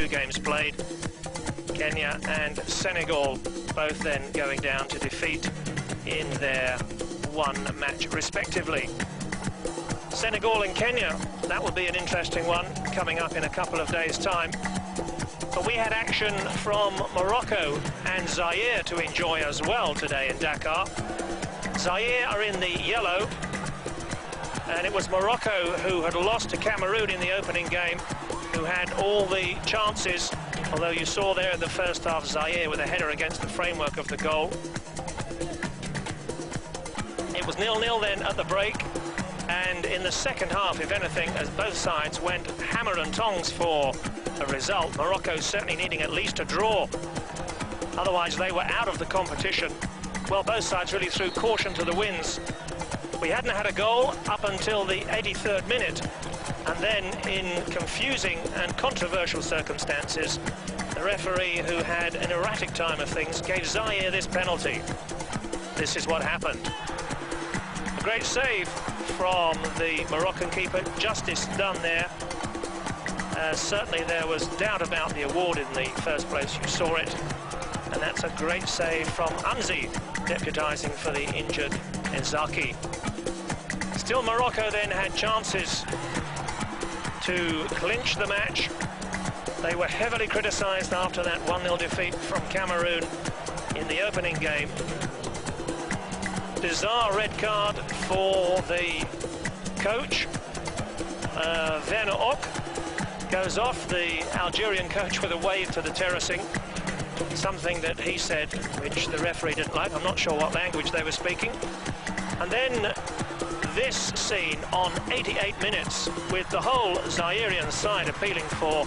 two games played. Kenya and Senegal both then going down to defeat in their one match respectively. Senegal and Kenya, that will be an interesting one coming up in a couple of days' time. But we had action from Morocco and Zaire to enjoy as well today in Dakar. Zaire are in the yellow, and it was Morocco who had lost to Cameroon in the opening game, who had all the chances, although you saw there in the first half Zaire with a header against the framework of the goal. It was 0-0 then at the break, and in the second half, if anything, as both sides went hammer and tongs for a result, Morocco certainly needing at least a draw, otherwise they were out of the competition. Well, both sides really threw caution to the winds. We hadn't had a goal up until the 83rd minute, and then in confusing and controversial circumstances, the referee, who had an erratic time of things, gave Zaire this penalty. This is what happened. A great save from the Moroccan keeper, justice done there. Certainly there was doubt about the award in the first place, you saw it, and that's a great save from Anzi, deputising for the injured Enzaki. Still, Morocco then had chances to clinch the match. They were heavily criticised after that 1-0 defeat from Cameroon in the opening game. Bizarre red card for the coach. Werner Ock goes off, the Algerian coach, with a wave to the terracing. Something that he said, which the referee didn't like. I'm not sure what language they were speaking. And then this scene on 88 minutes, with the whole Zairean side appealing for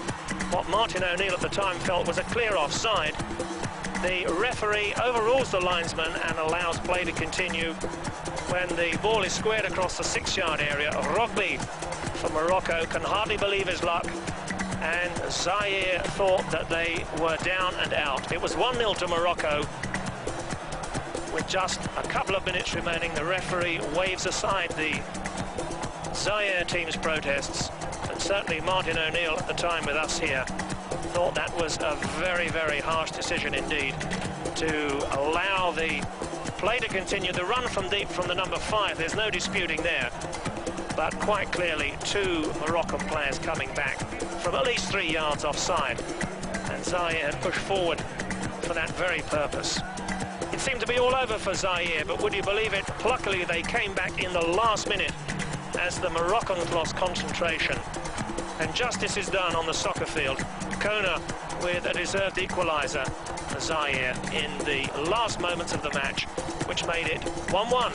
what Martin O'Neill at the time felt was a clear offside. The referee overrules the linesman and allows play to continue when the ball is squared across the 6-yard area. Rabie from Morocco can hardly believe his luck, and Zaire thought that they were down and out. It was 1-0 to Morocco. With just a couple of minutes remaining, the referee waves aside the Zaire team's protests, and certainly Martin O'Neill at the time with us here thought that was a very, very harsh decision indeed, to allow the play to continue. The run from deep from the number 5, there's no disputing there, but quite clearly two Moroccan players coming back from at least 3 yards offside, and Zaire had pushed forward for that very purpose. It seemed to be all over for Zaire, but would you believe it, pluckily they came back in the last minute as the Moroccans lost concentration. And justice is done on the soccer field. Kona with a deserved equaliser for Zaire in the last moments of the match, which made it 1-1.